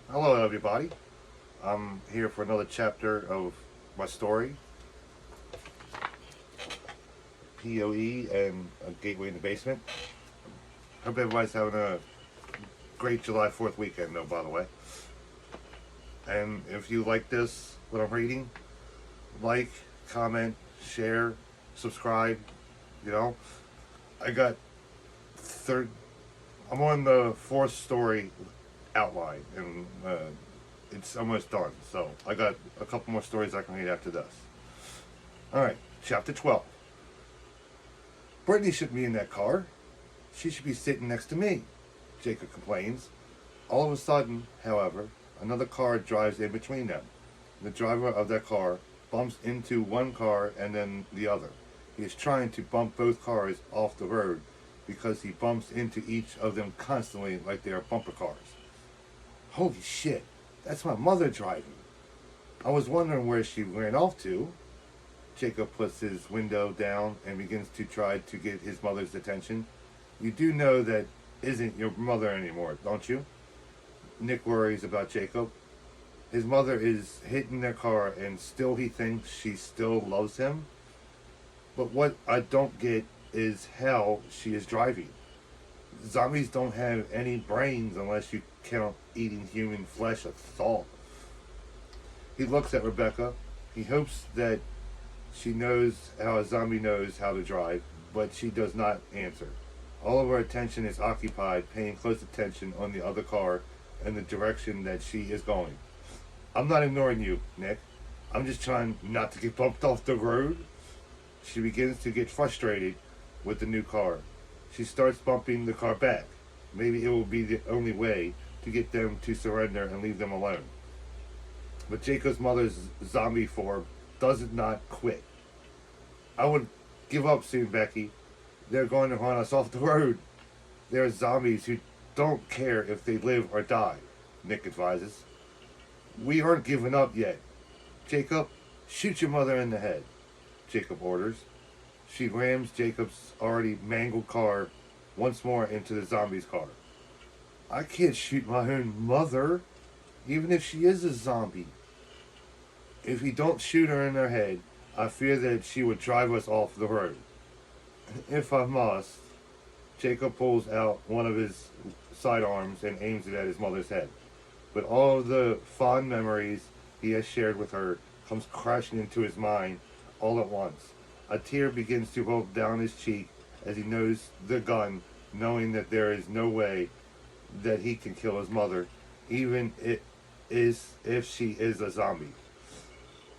Hello, everybody. I'm here for another chapter of my story, POE and a Gateway in the Basement. Hope everybody's having a great July 4th weekend, though, by the way. And if you like this, what I'm reading, like, comment, share, subscribe. You know, I got third. I'm on the fourth story outline, and it's almost done. So I got a couple more stories I can read after this. All right, chapter 12. Brittany shouldn't be in that car. She should be sitting next to me, Jacob complains. All of a sudden, however, another car drives in between them. The driver of that car bumps into one car and then the other. He is trying to bump both cars off the road because he bumps into each of them constantly like they are bumper cars. Holy shit, that's my mother driving. I was wondering where she ran off to. Jacob puts his window down and begins to try to get his mother's attention. You do know that isn't your mother anymore, don't you? Nick worries about Jacob. His mother is hitting their car and still he thinks she still loves him. But what I don't get is how she is driving. Zombies don't have any brains unless you count eating human flesh a thought. He looks at Rebecca. He hopes that she knows how a zombie knows how to drive, but she does not answer. All of her attention is occupied paying close attention on the other car and the direction that she is going. I'm not ignoring you, Nick. I'm just trying not to get bumped off the road. She begins to get frustrated with the new car. She starts bumping the car back. Maybe it will be the only way to get them to surrender and leave them alone. But Jacob's mother's zombie form does not quit. I would give up soon, Becky. They're going to run us off the road. There are zombies who don't care if they live or die, Nick advises. We aren't giving up yet. Jacob, shoot your mother in the head, Jacob orders. She rams Jacob's already mangled car once more into the zombie's car. I can't shoot my own mother, even if she is a zombie. If we don't shoot her in her head, I fear that she would drive us off the road. If I must, Jacob pulls out one of his sidearms and aims it at his mother's head. But all of the fond memories he has shared with her comes crashing into his mind all at once. A tear begins to roll down his cheek as he knows the gun, knowing that there is no way that he can kill his mother, even if she is a zombie.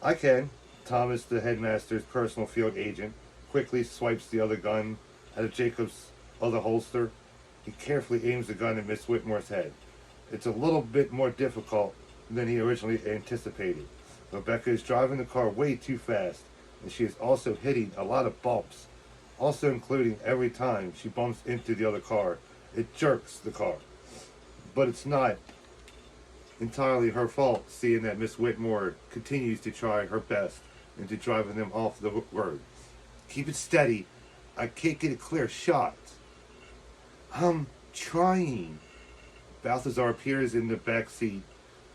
I can. Thomas, the headmaster's personal field agent, quickly swipes the other gun out of Jacob's other holster. He carefully aims the gun at Miss Whitmore's head. It's a little bit more difficult than he originally anticipated. Rebecca is driving the car way too fast, and she is also hitting a lot of bumps, also including every time she bumps into the other car. It jerks the car. But it's not entirely her fault, seeing that Miss Whitmore continues to try her best into driving them off the road. Keep it steady. I can't get a clear shot. I'm trying. Balthazar appears in the back seat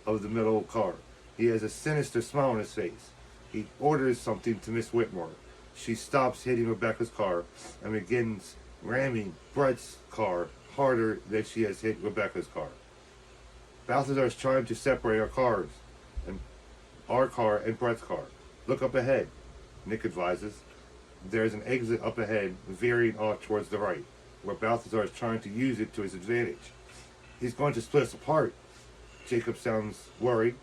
of the middle car. He has a sinister smile on his face. He orders something to Miss Whitmore. She stops hitting Rebecca's car and begins ramming Brett's car harder than she has hit Rebecca's car. Balthazar is trying to separate our car and Brett's car. Look up ahead, Nick advises. There is an exit up ahead, veering off towards the right, where Balthazar is trying to use it to his advantage. He's going to split us apart. Jacob sounds worried.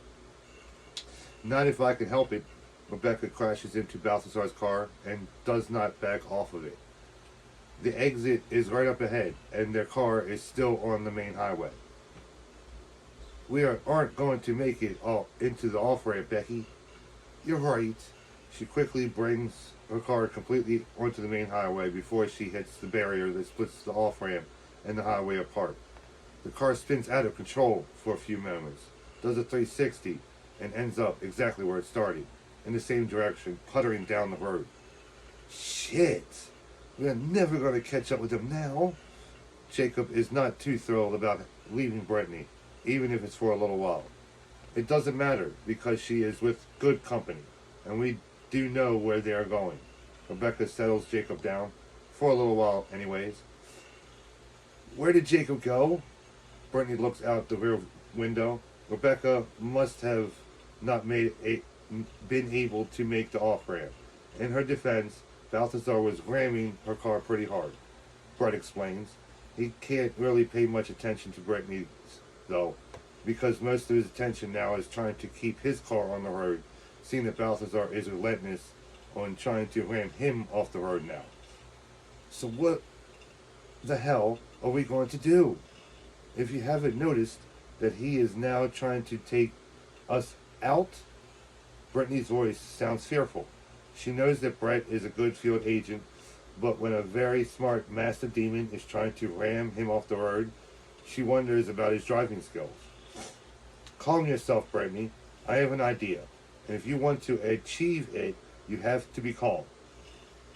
Not if I can help it. Rebecca crashes into Balthazar's car and does not back off of it. The exit is right up ahead, and their car is still on the main highway. We aren't going to make it all into the off-ramp, Becky. You're right. She quickly brings her car completely onto the main highway before she hits the barrier that splits the off-ramp and the highway apart. The car spins out of control for a few moments, does a 360, and ends up exactly where it started, in the same direction, puttering down the road. Shit! We're never going to catch up with them now. Jacob is not too thrilled about leaving Brittany. even if it's for a little while. It doesn't matter because she is with good company, and we do know where they are going. Rebecca settles Jacob down, for a little while anyways. Where did Jacob go? Brittany looks out the rear window. Rebecca must have not been able to make the off-ramp. In her defense, Balthazar was ramming her car pretty hard. Brett explains. He can't really pay much attention to Brittany, though, because most of his attention now is trying to keep his car on the road, seeing that Balthazar is relentless on trying to ram him off the road now. So what the hell are we going to do? If you haven't noticed that he is now trying to take us out? Brittany's voice sounds fearful. She knows that Brett is a good field agent, but when a very smart master demon is trying to ram him off the road, she wonders about his driving skills. Calm yourself, Brittany. I have an idea, and if you want to achieve it, you have to be calm.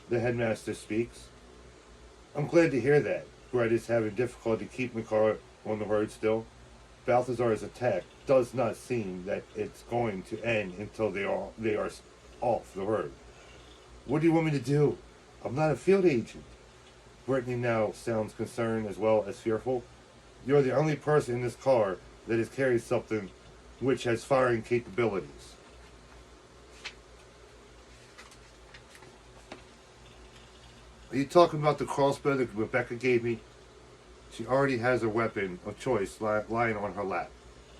The headmaster speaks. I'm glad to hear that. Brett is having difficulty keeping the car on the road still. Balthazar's attack does not seem that it's going to end until they are off the road. What do you want me to do? I'm not a field agent. Brittany now sounds concerned as well as fearful. You're the only person in this car that is carrying something which has firing capabilities. Are you talking about the crossbow that Rebecca gave me? She already has a weapon of choice lying on her lap.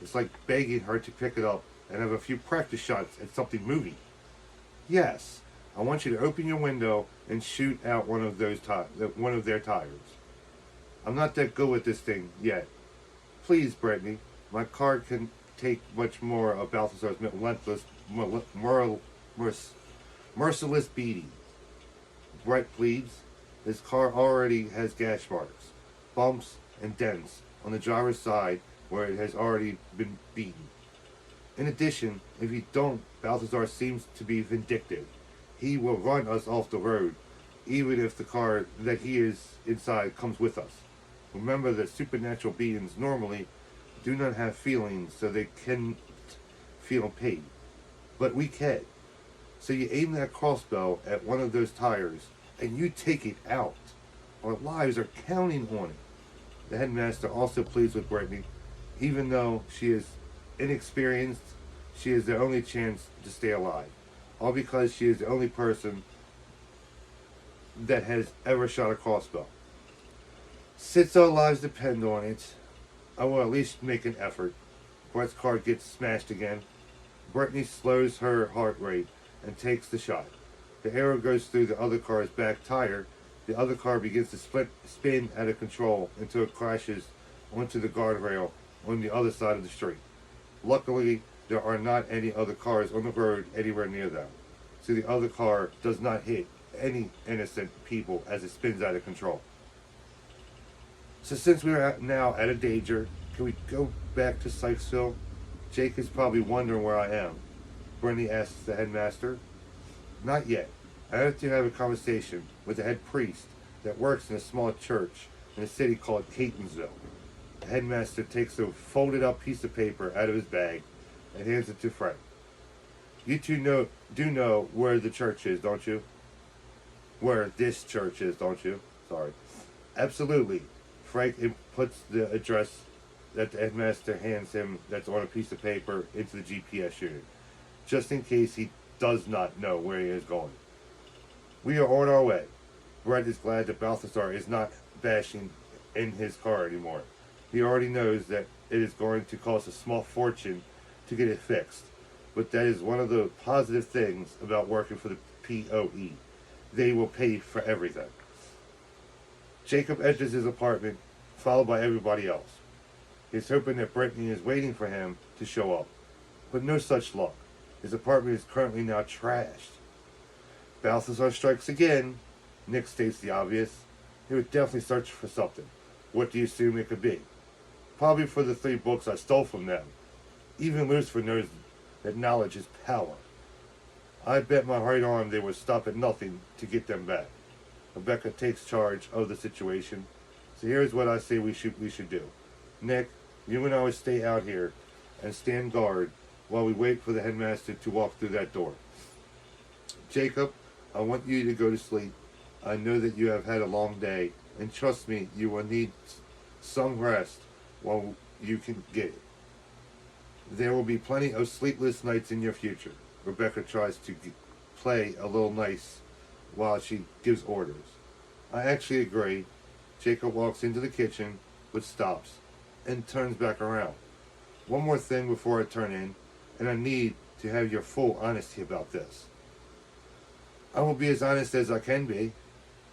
It's like begging her to pick it up and have a few practice shots at something moving. Yes, I want you to open your window and shoot out one of their tires. I'm not that good with this thing yet. Please, Brittany, my car can take much more of Balthazar's merciless beating. Brett pleads. His car already has gash marks, bumps, and dents on the driver's side where it has already been beaten. In addition, if you don't, Balthazar seems to be vindictive. He will run us off the road, even if the car that he is inside comes with us. Remember that supernatural beings normally do not have feelings, so they can't feel pain. But we can. So you aim that crossbow at one of those tires, and you take it out. Our lives are counting on it. The headmaster also pleads with Brittany. Even though she is inexperienced, she is their only chance to stay alive. All because she is the only person that has ever shot a crossbow. Since our lives depend on it, I will at least make an effort. Brett's car gets smashed again. Brittany slows her heart rate and takes the shot. The arrow goes through the other car's back tire. The other car begins to spin out of control until it crashes onto the guardrail on the other side of the street. Luckily, there are not any other cars on the road anywhere near them, so the other car does not hit any innocent people as it spins out of control. So since we're now at a danger, can we go back to Sykesville? Jake is probably wondering where I am. Brittany asks the headmaster. Not yet. I have to have a conversation with the head priest that works in a small church in a city called Catonsville. The headmaster takes a folded up piece of paper out of his bag and hands it to Frank. You two do know where the church is, don't you? Where this church is, don't you? Sorry. Absolutely. Frank puts the address that the headmaster hands him that's on a piece of paper into the GPS unit, just in case he does not know where he is going. We are on our way. Brett is glad that Balthazar is not bashing in his car anymore. He already knows that it is going to cost a small fortune to get it fixed, but that is one of the positive things about working for the POE. They will pay for everything. Jacob enters his apartment, followed by everybody else. He's hoping that Brittany is waiting for him to show up, but no such luck. His apartment is currently now trashed. Balthazar strikes again. Nick states the obvious. He would definitely search for something. What do you assume it could be? Probably for the 3 books I stole from them. Even Lucifer knows that knowledge is power. I bet my right arm they would stop at nothing to get them back. Rebecca takes charge of the situation. So here's what I say we should do. Nick, You and I would stay out here and stand guard while we wait for the headmaster to walk through that door. Jacob, I want you to go to sleep. I know that you have had a long day, and trust me, you will need some rest while you can get it. There will be plenty of sleepless nights in your future. Rebecca tries to play a little nice while she gives orders. I actually agree. Jacob walks into the kitchen, but stops and turns back around. One more thing before I turn in, and I need to have your full honesty about this. I will be as honest as I can be,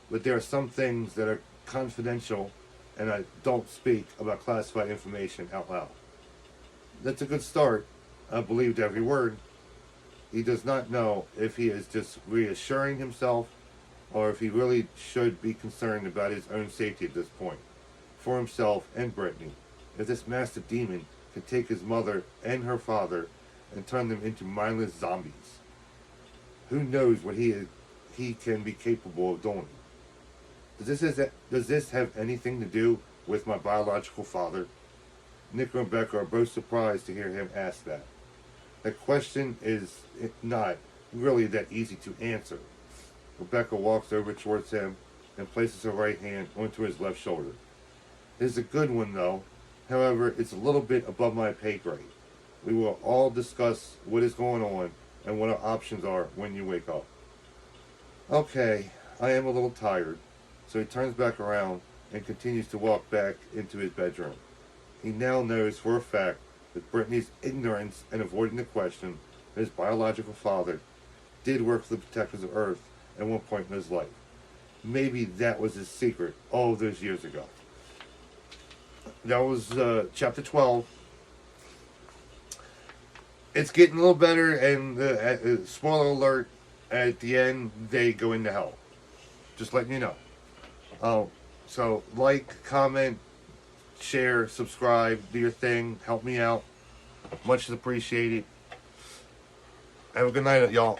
but there are some things that are confidential, and I don't speak about classified information out loud. That's a good start. I believed every word. He does not know if he is just reassuring himself or if he really should be concerned about his own safety at this point, for himself and Brittany. If this master demon can take his mother and her father and turn them into mindless zombies, who knows what he can be capable of doing. Does this have anything to do with my biological father? Nick and Rebecca are both surprised to hear him ask that. The question is not really that easy to answer. Rebecca walks over towards him and places her right hand onto his left shoulder. It is a good one, though. However, it's a little bit above my pay grade. We will all discuss what is going on and what our options are when you wake up. Okay, I am a little tired. So he turns back around and continues to walk back into his bedroom. He now knows for a fact that Brittany's ignorance and avoiding the question that his biological father did work for the Protectors of Earth at one point in his life. Maybe that was his secret all those years ago. That was chapter 12. It's getting a little better, and spoiler alert, at the end, they go into hell. Just letting you know. So like, comment, share, subscribe, do your thing, help me out. Much appreciated. Have a good night, y'all.